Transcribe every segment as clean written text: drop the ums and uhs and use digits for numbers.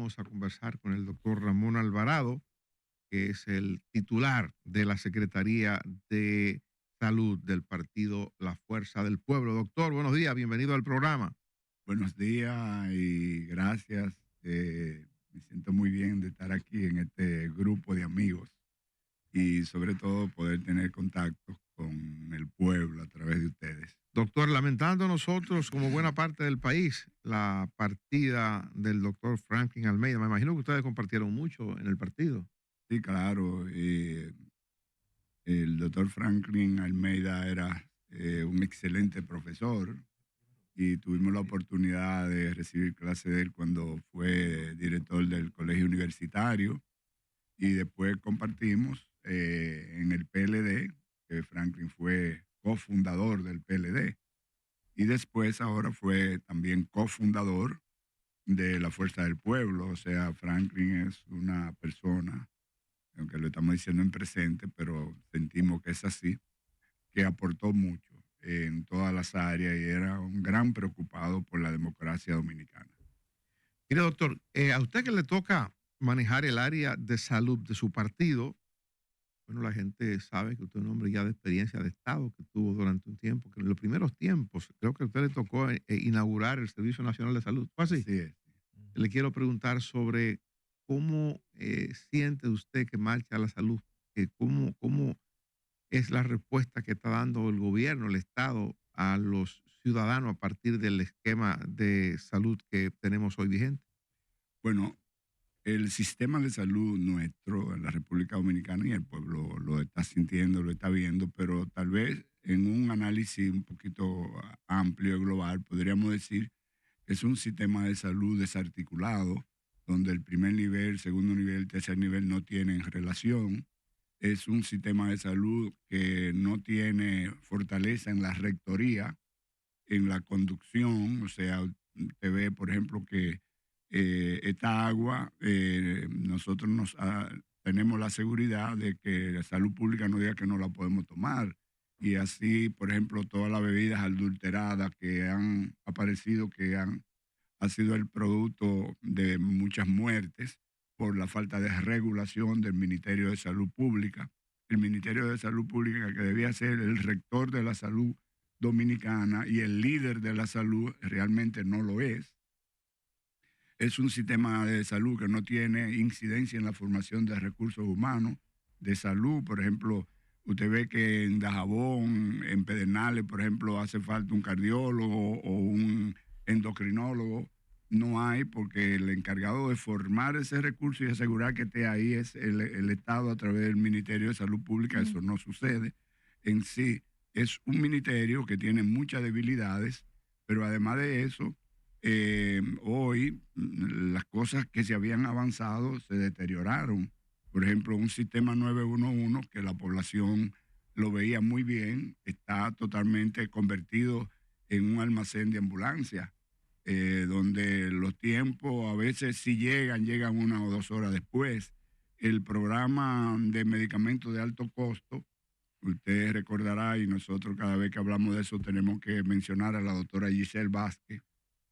vamos a conversar con el doctor Ramón Alvarado, que es el titular de la Secretaría de Salud del partido La Fuerza del Pueblo. Doctor, buenos días, bienvenido al programa. Buenos días y gracias. Me siento muy bien de estar aquí en este grupo de amigos y sobre todo poder tener contacto con el pueblo a través de ustedes. Doctor, lamentando nosotros, como buena parte del país, la partida del doctor Franklin Almeida. Me imagino que ustedes compartieron mucho en el partido. Sí, claro. El doctor Franklin Almeida era un excelente profesor y tuvimos la oportunidad de recibir clase de él cuando fue director del colegio universitario y después compartimos en el PLD, que Franklin fue cofundador del PLD y después ahora fue también cofundador de la Fuerza del Pueblo. O sea, Franklin es una persona, aunque lo estamos diciendo en presente, pero sentimos que es así, que aportó mucho en todas las áreas y era un gran preocupado por la democracia dominicana. Mire, doctor, a usted que le toca manejar el área de salud de su partido, bueno, la gente sabe que usted es un hombre ya de experiencia de Estado, que tuvo durante un tiempo, que en los primeros tiempos, creo que a usted le tocó inaugurar el Servicio Nacional de Salud. ¿Fue así? Así es. Le quiero preguntar sobre cómo siente usted que marcha la salud, cómo es la respuesta que está dando el gobierno, el Estado, a los ciudadanos a partir del esquema de salud que tenemos hoy vigente. Bueno, el sistema de salud nuestro en la República Dominicana y el pueblo lo está sintiendo, lo está viendo, pero tal vez en un análisis un poquito amplio y global podríamos decir que es un sistema de salud desarticulado, donde el primer nivel, segundo nivel, tercer nivel no tienen relación. Es un sistema de salud que no tiene fortaleza en la rectoría, en la conducción. O sea, usted ve, por ejemplo, que esta agua, nosotros tenemos la seguridad de que la salud pública no diga que no la podemos tomar. Y así, por ejemplo, todas las bebidas adulteradas que han aparecido, ha sido el producto de muchas muertes por la falta de regulación del Ministerio de Salud Pública. El Ministerio de Salud Pública, que debía ser el rector de la salud dominicana y el líder de la salud, realmente no lo es. Es un sistema de salud que no tiene incidencia en la formación de recursos humanos de salud. Por ejemplo, usted ve que en Dajabón, en Pedernales, por ejemplo, hace falta un cardiólogo o un endocrinólogo. No hay, porque el encargado de formar ese recurso y asegurar que esté ahí es el Estado a través del Ministerio de Salud Pública. Eso no sucede. En sí, es un ministerio que tiene muchas debilidades, pero además de eso, hoy las cosas que se habían avanzado se deterioraron. Por ejemplo, un sistema 911 que la población lo veía muy bien, está totalmente convertido en un almacén de ambulancia, donde los tiempos a veces si llegan 1 o 2 horas después. El programa de medicamentos de alto costo, usted recordará, y nosotros cada vez que hablamos de eso tenemos que mencionar a la doctora Giselle Vázquez,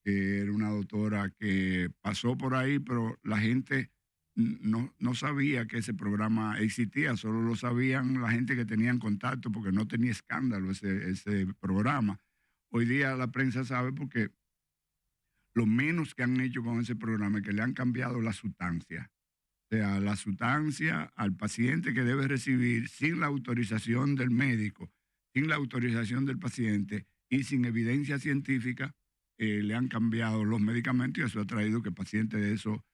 que era una doctora que pasó por ahí, pero la gente no sabía que ese programa existía, solo lo sabían la gente que tenían contacto, porque no tenía escándalo ese programa. Hoy día la prensa sabe porque lo menos que han hecho con ese programa es que le han cambiado la sustancia. O sea, la sustancia al paciente que debe recibir sin la autorización del médico, sin la autorización del paciente y sin evidencia científica, le han cambiado los medicamentos y eso ha traído que pacientes de eso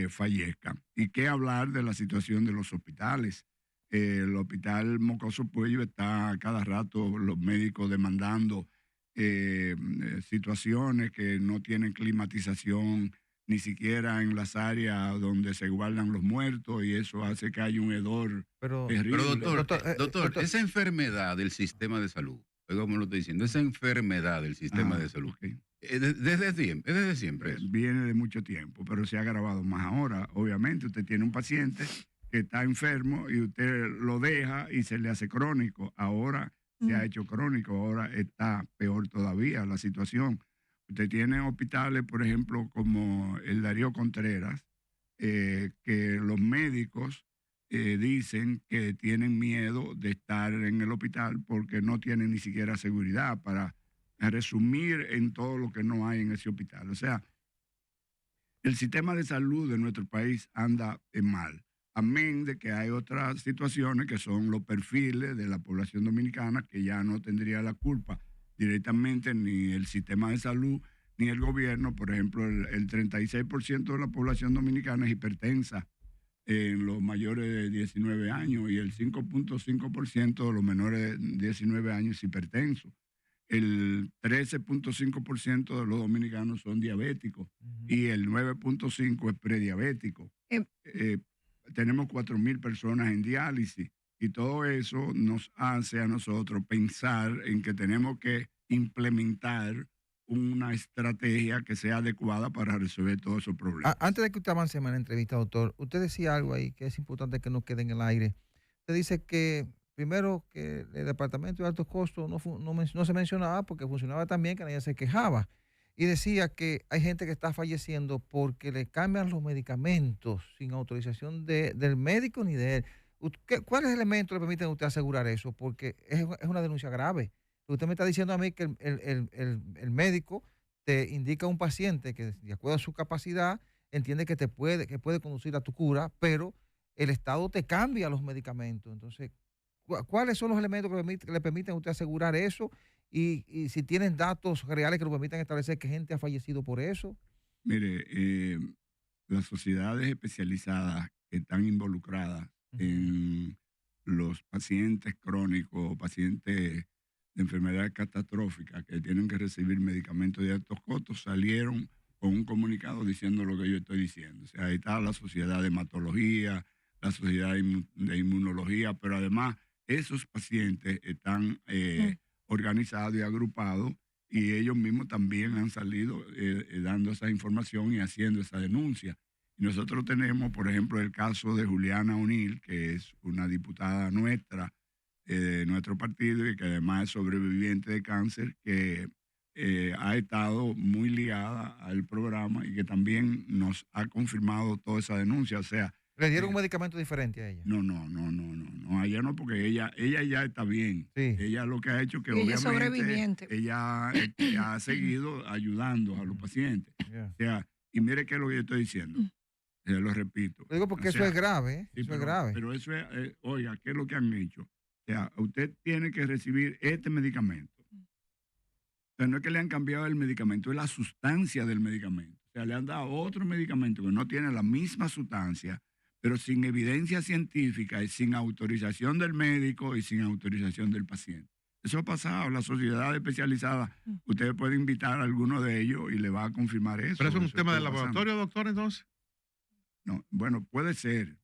fallezcan. Y qué hablar de la situación de los hospitales. El hospital Mocoso Puello está a cada rato los médicos demandando situaciones que no tienen climatización ni siquiera en las áreas donde se guardan los muertos, y eso hace que haya un hedor terrible. Pero doctor, esa enfermedad del sistema de salud, como lo estoy diciendo, esa enfermedad del sistema de salud, okay. desde siempre eso. Viene de mucho tiempo, pero se ha agravado más ahora. Obviamente, usted tiene un paciente que está enfermo y usted lo deja y se le hace crónico. Ahora se ha hecho crónico, ahora está peor todavía la situación. Usted tiene hospitales, por ejemplo, como el Darío Contreras, que los médicos dicen que tienen miedo de estar en el hospital porque no tienen ni siquiera seguridad para resumir en todo lo que no hay en ese hospital. O sea, el sistema de salud de nuestro país anda mal. Amén de que hay otras situaciones que son los perfiles de la población dominicana que ya no tendría la culpa directamente ni el sistema de salud ni el gobierno. Por ejemplo, el 36% de la población dominicana es hipertensa en los mayores de 19 años y el 5.5% de los menores de 19 años es hipertenso. El 13.5% de los dominicanos son diabéticos y el 9.5% es prediabético. Tenemos 4.000 personas en diálisis y todo eso nos hace a nosotros pensar en que tenemos que implementar una estrategia que sea adecuada para resolver todos esos problemas. Antes de que usted avance en la entrevista, doctor, usted decía algo ahí que es importante que no quede en el aire. Usted dice que, primero, que el departamento de altos costos no se mencionaba porque funcionaba tan bien que nadie se quejaba. Y decía que hay gente que está falleciendo porque le cambian los medicamentos sin autorización del médico ni de él. ¿Cuáles elementos le permiten a usted asegurar eso? Porque es una denuncia grave. Usted me está diciendo a mí que el médico te indica a un paciente que, de acuerdo a su capacidad, entiende que puede conducir a tu cura, pero el Estado te cambia los medicamentos. Entonces, ¿cuáles son los elementos que le permiten a usted asegurar eso? Y si tienen datos reales que lo permitan establecer que gente ha fallecido por eso. Mire, las sociedades especializadas que están involucradas en los pacientes crónicos, pacientes de enfermedades catastróficas que tienen que recibir medicamentos de altos costos, salieron con un comunicado diciendo lo que yo estoy diciendo. O sea, ahí está la sociedad de hematología, la sociedad de inmunología, pero además esos pacientes están organizados y agrupados y ellos mismos también han salido dando esa información y haciendo esa denuncia. Y nosotros tenemos, por ejemplo, el caso de Juliana O'Neill, que es una diputada nuestra, de nuestro partido y que además es sobreviviente de cáncer, que ha estado muy ligada al programa y que también nos ha confirmado toda esa denuncia. O sea, ¿le dieron un medicamento diferente a ella? No, a ella no, porque ella ya está bien. Sí. Ella lo que ha hecho que Ella es obviamente sobreviviente. ella ha seguido ayudando a los pacientes. Yeah. O sea, y mire qué es lo que yo estoy diciendo. Lo repito. Lo digo porque O sea, eso es grave, ¿eh? sí, Eso pero, es grave. Pero eso es, oiga, ¿qué es lo que han hecho? O sea, usted tiene que recibir este medicamento. O sea, no es que le han cambiado el medicamento, es la sustancia del medicamento. O sea, le han dado otro medicamento que no tiene la misma sustancia, pero sin evidencia científica y sin autorización del médico y sin autorización del paciente. Eso ha pasado, la sociedad especializada, usted puede invitar a alguno de ellos y le va a confirmar eso. ¿Pero eso es un Eso tema está de laboratorio, doctor, entonces? No, bueno, puede ser,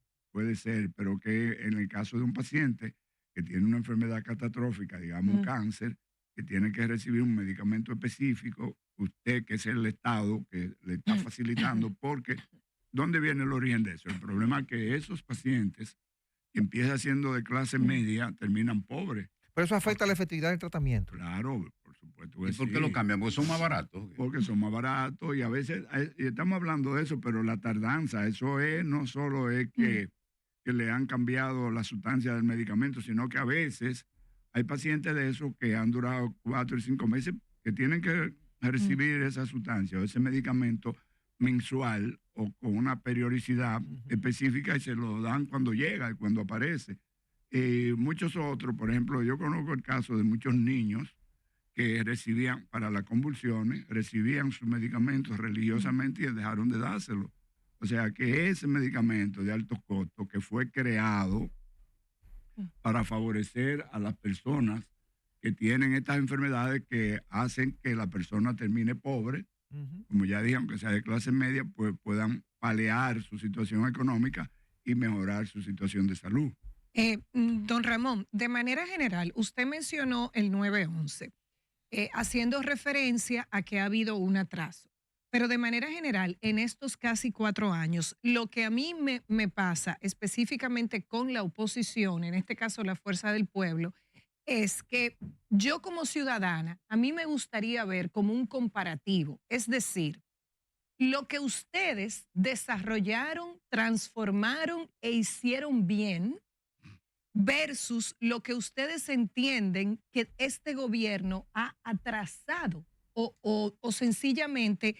pero que en el caso de un paciente que tiene una enfermedad catastrófica, digamos un cáncer, que tiene que recibir un medicamento específico, usted, que es el Estado que le está facilitando, porque ¿dónde viene el origen de eso? El problema es que esos pacientes que empiezan siendo de clase media terminan pobres. Pero eso afecta la efectividad del tratamiento. Claro, por supuesto que ¿Y por qué sí. lo cambian? Porque son más baratos. Porque son más baratos y a veces, y estamos hablando de eso, pero la tardanza, eso es, no solo es que le han cambiado la sustancia del medicamento, sino que a veces hay pacientes de esos que han durado 4 y 5 meses que tienen que recibir esa sustancia o ese medicamento mensual o con una periodicidad específica y se lo dan cuando llega y cuando aparece. Muchos otros, por ejemplo, yo conozco el caso de muchos niños que recibían, para las convulsiones, recibían sus medicamentos religiosamente y dejaron de dárselo. O sea que ese medicamento de altos costos que fue creado para favorecer a las personas que tienen estas enfermedades que hacen que la persona termine pobre, como ya dije, aunque sea de clase media, pues puedan paliar su situación económica y mejorar su situación de salud. Don Ramón, de manera general, usted mencionó el 911, haciendo referencia a que ha habido un atraso. Pero de manera general, en estos casi 4 años, lo que a mí me pasa específicamente con la oposición, en este caso la Fuerza del Pueblo, es que yo como ciudadana, a mí me gustaría ver como un comparativo, es decir, lo que ustedes desarrollaron, transformaron e hicieron bien versus lo que ustedes entienden que este gobierno ha atrasado o sencillamente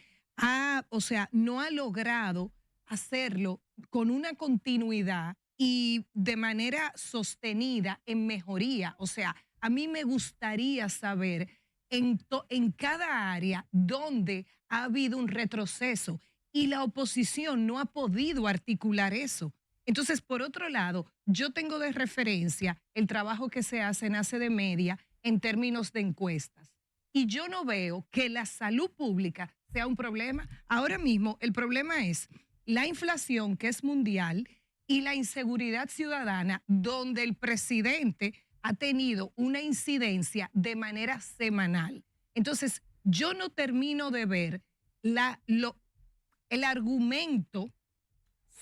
o sea, no ha logrado hacerlo con una continuidad y de manera sostenida en mejoría. O sea, a mí me gustaría saber en cada área donde ha habido un retroceso y la oposición no ha podido articular eso. Entonces, por otro lado, yo tengo de referencia el trabajo que se hace en ACE de Media en términos de encuestas. Y yo no veo que la salud pública sea un problema. Ahora mismo el problema es la inflación, que es mundial, y la inseguridad ciudadana, donde el presidente ha tenido una incidencia de manera semanal. Entonces, yo no termino de ver el argumento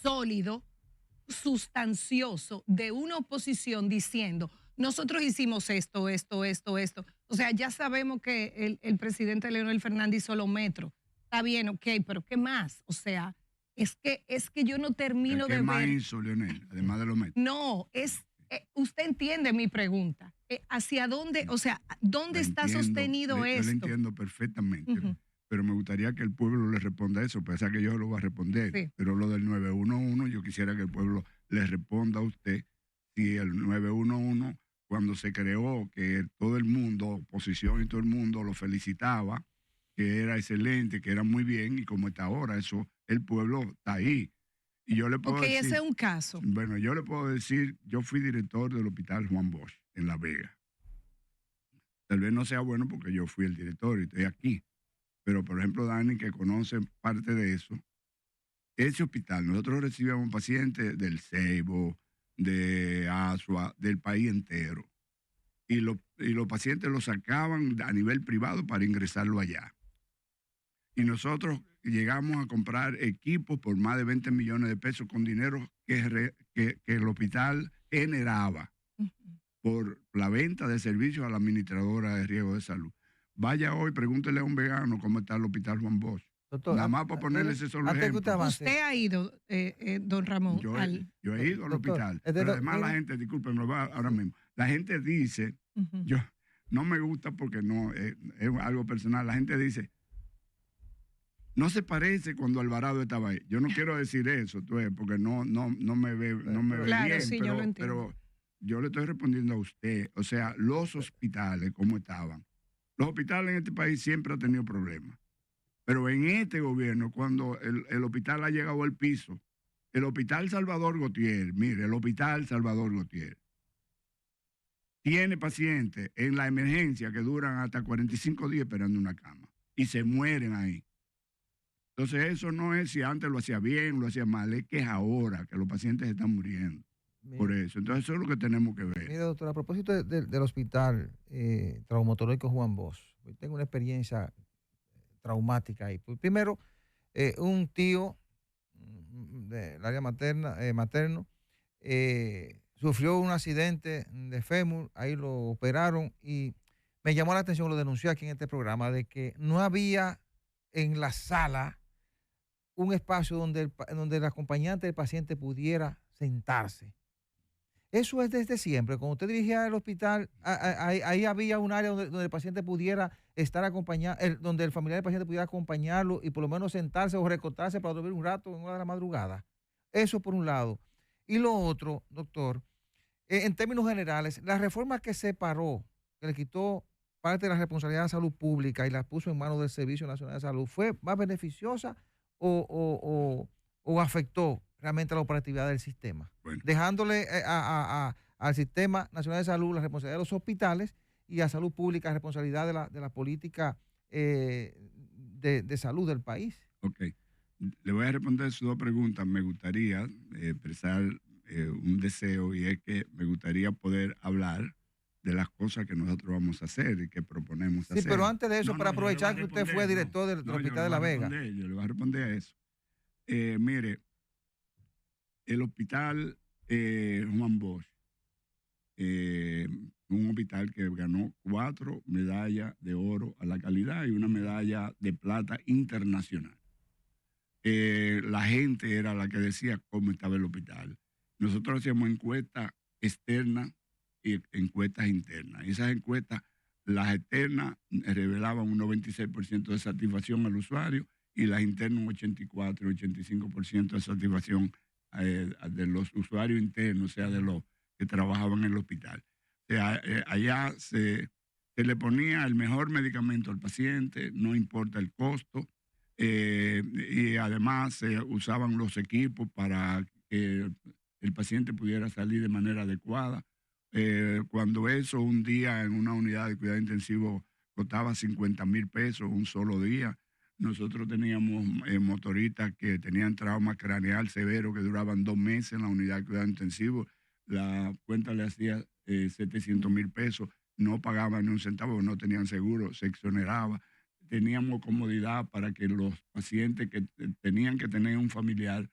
sólido, sustancioso de una oposición diciendo, nosotros hicimos esto. O sea, ya sabemos que el presidente Leonel Fernández hizo los metros. Está bien, ok, pero ¿qué más? O sea, es que yo no termino de ver. ¿Qué más hizo Leonel, además de los metros? No, usted entiende mi pregunta. ¿Hacia dónde, o sea, dónde está sostenido esto? Yo lo entiendo perfectamente. Ujú. Pero me gustaría que el pueblo le responda eso, pese que yo lo voy a responder. Sí. Pero lo del 911, yo quisiera que el pueblo le responda a usted si el 911, cuando se creó, que todo el mundo, oposición y todo el mundo lo felicitaba, que era excelente, que era muy bien, y como está ahora, eso, el pueblo está ahí. Y yo le puedo Ok, decir, ese es un caso. bueno, yo le puedo decir, yo fui director del Hospital Juan Bosch en La Vega. Tal vez no sea bueno porque yo fui el director y estoy aquí. Pero, por ejemplo, Dani, que conoce parte de eso, ese hospital, nosotros recibíamos pacientes del Ceibo, de Asua, del país entero. Y los pacientes los sacaban a nivel privado para ingresarlo allá. Y nosotros llegamos a comprar equipos por más de 20 millones de pesos con dinero que el hospital generaba por la venta de servicios a la administradora de riesgo de salud. Vaya hoy, pregúntele a un vegano cómo está el Hospital Juan Bosch. Doctor, Nada más para ponerle ese solo antes que ejemplo. usted avance. Usted ha ido, don Ramón, Yo al... he ido al Doctor, hospital. Pero además la gente, disculpen, lo va ahora mismo. La gente dice, Ujú. yo no me gusta porque no es algo personal. La gente dice, no se parece cuando Alvarado estaba ahí. Yo no quiero decir eso, tú ves, porque no me ve Claro, bien. sí, yo lo entiendo. Pero yo le estoy respondiendo a usted. O sea, los hospitales, ¿cómo estaban? Los hospitales en este país siempre han tenido problemas. Pero en este gobierno, cuando el hospital ha llegado al piso, el Hospital Salvador Gautier, mire, el Hospital Salvador Gautier, tiene pacientes en la emergencia que duran hasta 45 días esperando una cama y se mueren ahí. Entonces eso no es si antes lo hacía bien, lo hacía mal, es que es ahora que los pacientes están muriendo. Por eso. Entonces eso es lo que tenemos que ver. Mire, doctor, a propósito del hospital traumatológico Juan Bosch, yo tengo una experiencia traumática ahí. Pues, primero, un tío del área materno sufrió un accidente de fémur, ahí lo operaron y me llamó la atención, lo denuncié aquí en este programa, de que no había en la sala un espacio donde el acompañante del paciente pudiera sentarse. Eso es desde siempre. Cuando usted dirigía al hospital, ahí había un área donde el paciente pudiera estar acompañado, donde el familiar del paciente pudiera acompañarlo y por lo menos sentarse o recostarse para dormir un rato en una de la madrugada. Eso por un lado. Y lo otro, doctor, en términos generales, la reforma que separó, que le quitó parte de la responsabilidad de la salud pública y la puso en manos del Servicio Nacional de Salud, ¿fue más beneficiosa o afectó realmente la operatividad del sistema? Bueno. Dejándole al Sistema Nacional de Salud la responsabilidad de los hospitales y a Salud Pública la responsabilidad de la política de salud del país. Ok. Le voy a responder sus dos preguntas. Me gustaría expresar un deseo y es que me gustaría poder hablar de las cosas que nosotros vamos a hacer y que proponemos hacer. Sí, pero antes de eso, para yo le aprovechar voy a que usted fue responder, director del Hospital de La Vega. Yo le voy a responder a eso. Mire, el Hospital Juan Bosch, un hospital que ganó 4 medallas de oro a la calidad y una medalla de plata internacional. la gente era la que decía cómo estaba el hospital. Nosotros hacíamos encuestas externas y encuestas internas. Y esas encuestas, las externas revelaban un 96% de satisfacción al usuario y las internas un 84, 85% de satisfacción de los usuarios internos, o sea, de los que trabajaban en el hospital. O sea, allá se le ponía el mejor medicamento al paciente, no importa el costo, y además se usaban los equipos para que el paciente pudiera salir de manera adecuada. Cuando eso un día en una unidad de cuidado intensivo costaba 50,000 pesos un solo día, nosotros teníamos motoristas que tenían trauma craneal severo que duraban 2 meses en la unidad de cuidado intensivo. La cuenta le hacía 700,000 pesos, no pagaban ni un centavo, no tenían seguro, se exoneraba. Teníamos comodidad para que los pacientes que tenían que tener un familiar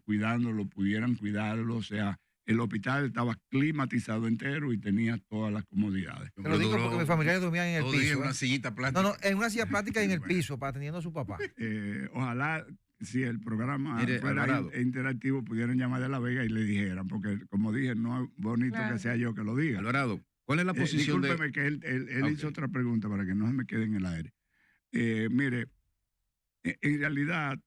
cuidándolo, pudieran cuidarlo, o sea, el hospital estaba climatizado entero y tenía todas las comodidades. Te lo digo porque mis familiares dormían en el piso. En una sillita plástica. No, en una silla plástica y en el piso, para atendiendo a su papá. Ojalá, si el programa Mire, fuera Alvarado, interactivo, pudieran llamar de La Vega y le dijeran, porque como dije, no es bonito Claro. que sea yo que lo diga. Alvarado, ¿cuál es la posición Discúlpeme que él hizo otra pregunta para que no se me quede en el aire. Mire, en realidad,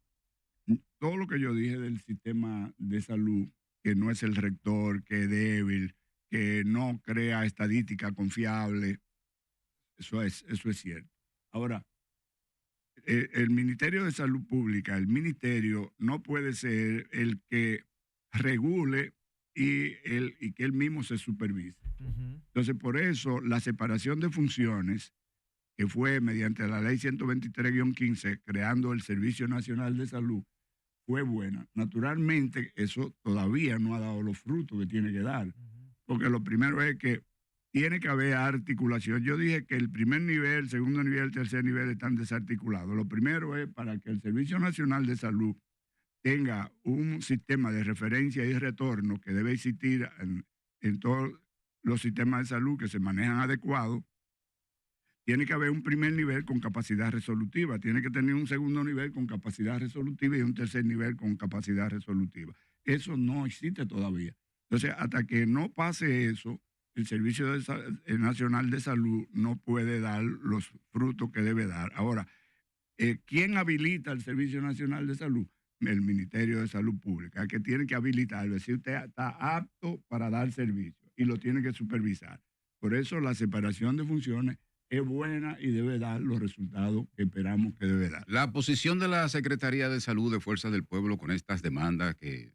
todo lo que yo dije del sistema de salud, que no es el rector, que es débil, que no crea estadística confiable, eso es cierto. Ahora, el Ministerio de Salud Pública, el ministerio no puede ser el que regule y que él mismo se supervise. Entonces, por eso, la separación de funciones, que fue mediante la ley 123-15, creando el Servicio Nacional de Salud, fue buena. Naturalmente, eso todavía no ha dado los frutos que tiene que dar, porque lo primero es que tiene que haber articulación. Yo dije que el primer nivel, el segundo nivel, el tercer nivel están desarticulados. Lo primero es para que el Servicio Nacional de Salud tenga un sistema de referencia y retorno que debe existir en todos los sistemas de salud que se manejan adecuados. Tiene que haber un primer nivel con capacidad resolutiva, tiene que tener un segundo nivel con capacidad resolutiva y un tercer nivel con capacidad resolutiva. Eso no existe todavía. Entonces, hasta que no pase eso, el Servicio Nacional de Salud no puede dar los frutos que debe dar. Ahora, ¿quién habilita el Servicio Nacional de Salud? El Ministerio de Salud Pública, que tiene que habilitarlo, es decir, usted está apto para dar servicio y lo tiene que supervisar. Por eso la separación de funciones es buena y debe dar los resultados que esperamos que debe dar. La posición de la Secretaría de Salud de Fuerza del Pueblo con estas demandas que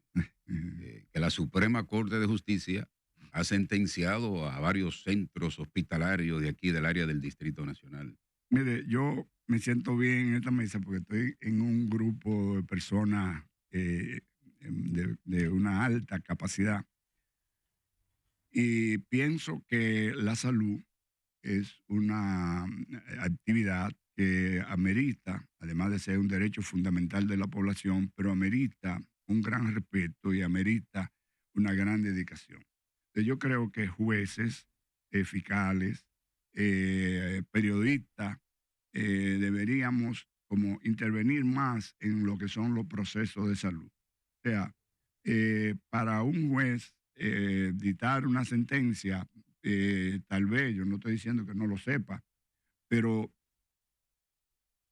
la Suprema Corte de Justicia ha sentenciado a varios centros hospitalarios de aquí del área del Distrito Nacional. Mire, yo me siento bien en esta mesa porque estoy en un grupo de personas de una alta capacidad y pienso que la salud es una actividad que amerita, además de ser un derecho fundamental de la población, pero amerita un gran respeto y amerita una gran dedicación. Entonces yo creo que jueces, fiscales, periodistas, deberíamos como intervenir más en lo que son los procesos de salud. O sea, para un juez dictar una sentencia, tal vez, yo no estoy diciendo que no lo sepa, pero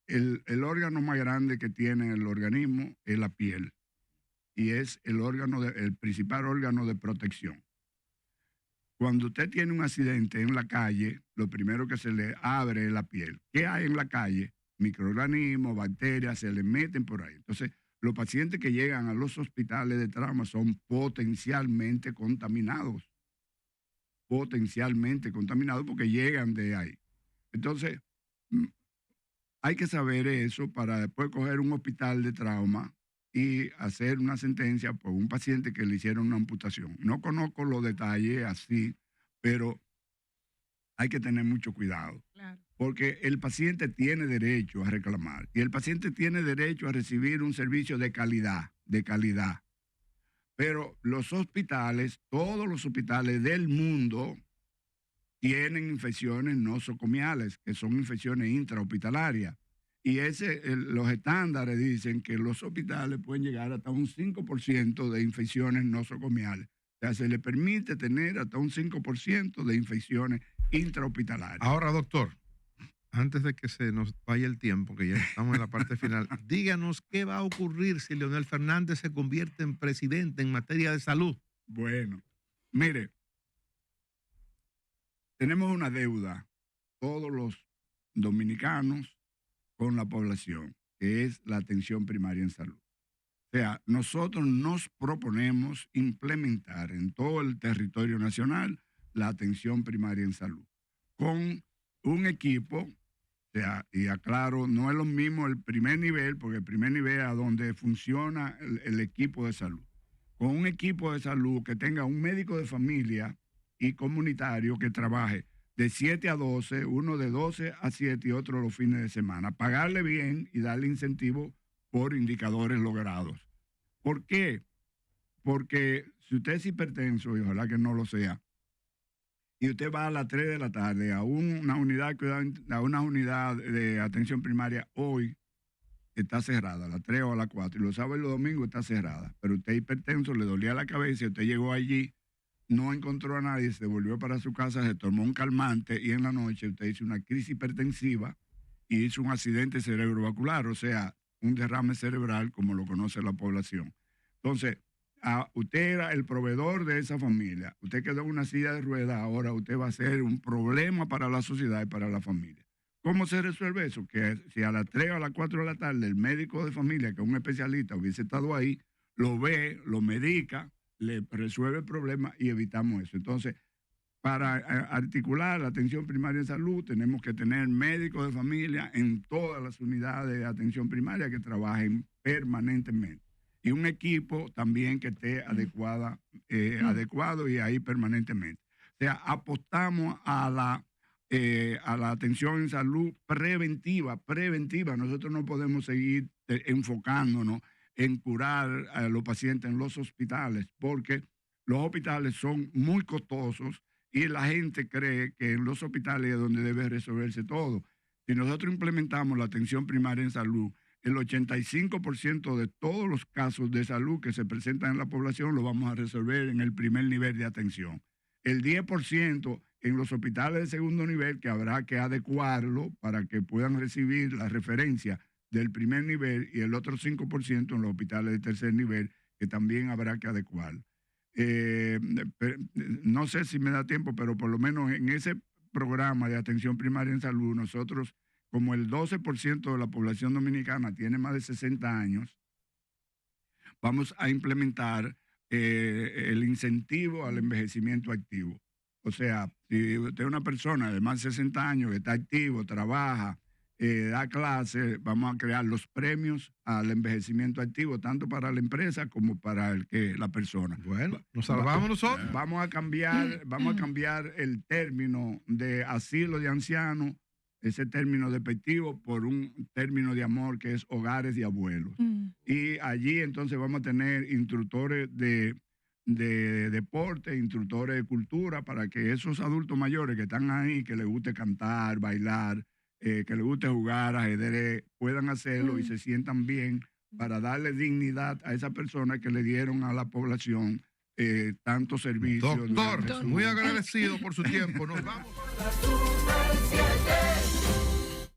el órgano más grande que tiene el organismo es la piel y es el principal órgano de protección. Cuando usted tiene un accidente en la calle, lo primero que se le abre es la piel. ¿Qué hay en la calle? Microorganismos, bacterias, se le meten por ahí. Entonces, los pacientes que llegan a los hospitales de trauma son potencialmente contaminados porque llegan de ahí. Entonces, hay que saber eso para después coger un hospital de trauma y hacer una sentencia por un paciente que le hicieron una amputación. No conozco los detalles así, pero hay que tener mucho cuidado. Claro. Porque el paciente tiene derecho a reclamar y el paciente tiene derecho a recibir un servicio de calidad. Pero los hospitales, todos los hospitales del mundo tienen infecciones nosocomiales, que son infecciones intrahospitalarias. Y los estándares dicen que los hospitales pueden llegar hasta un 5% de infecciones nosocomiales. O sea, se le permite tener hasta un 5% de infecciones intrahospitalarias. Ahora, doctor, antes de que se nos vaya el tiempo, que ya estamos en la parte final, díganos qué va a ocurrir si Leonel Fernández se convierte en presidente en materia de salud. Bueno, mire, tenemos una deuda, todos los dominicanos, con la población, que es la atención primaria en salud. O sea, nosotros nos proponemos implementar en todo el territorio nacional la atención primaria en salud, con un equipo, o sea, y aclaro, no es lo mismo el primer nivel, porque el primer nivel es a donde funciona el equipo de salud, con un equipo de salud que tenga un médico de familia y comunitario que trabaje de 7 a 12, uno de 12 a 7 y otro los fines de semana. Pagarle bien y darle incentivo por indicadores logrados. ¿Por qué? Porque si usted es hipertenso, y ojalá que no lo sea, y usted va a las 3 de la tarde a una unidad de atención primaria, hoy está cerrada, a las 3 o a las 4, y los sábados y los domingos está cerrada. Pero usted es hipertenso, le dolía la cabeza, y usted llegó allí, no encontró a nadie, se volvió para su casa, se tomó un calmante y en la noche usted hizo una crisis hipertensiva y hizo un accidente cerebrovascular, o sea, un derrame cerebral como lo conoce la población. Entonces, usted era el proveedor de esa familia, usted quedó en una silla de ruedas, ahora usted va a ser un problema para la sociedad y para la familia. ¿Cómo se resuelve eso? Que si a las 3 o a las 4 de la tarde el médico de familia, que es un especialista, hubiese estado ahí, lo ve, lo medica, le resuelve el problema y evitamos eso. Entonces, para articular la atención primaria en salud, tenemos que tener médicos de familia en todas las unidades de atención primaria que trabajen permanentemente. Y un equipo también que esté adecuado y ahí permanentemente. O sea, apostamos a la atención en salud preventiva. Nosotros no podemos seguir enfocándonos en curar a los pacientes en los hospitales, porque los hospitales son muy costosos y la gente cree que en los hospitales es donde debe resolverse todo. Si nosotros implementamos la atención primaria en salud, el 85% de todos los casos de salud que se presentan en la población lo vamos a resolver en el primer nivel de atención. El 10% en los hospitales de segundo nivel, que habrá que adecuarlo para que puedan recibir la referencia del primer nivel, y el otro 5% en los hospitales de tercer nivel, que también habrá que adecuar. No sé si me da tiempo, pero por lo menos en ese programa de atención primaria en salud, nosotros, como el 12% de la población dominicana tiene más de 60 años, vamos a implementar el incentivo al envejecimiento activo. O sea, si usted es una persona de más de 60 años que está activo, trabaja, da clases, vamos a crear los premios al envejecimiento activo, tanto para la empresa como para la persona. Bueno, nos salvamos nosotros. Vamos a cambiar el término de asilo de ancianos, ese término despectivo, por un término de amor que es hogares de abuelos. Y allí entonces vamos a tener instructores de deporte, instructores de cultura, para que esos adultos mayores que están ahí, que les guste cantar, bailar, que les guste jugar ajedrez, puedan hacerlo y se sientan bien, para darle dignidad a esa persona que le dieron a la población tanto servicio. Doctor, muy agradecido por su tiempo. Nos vamos.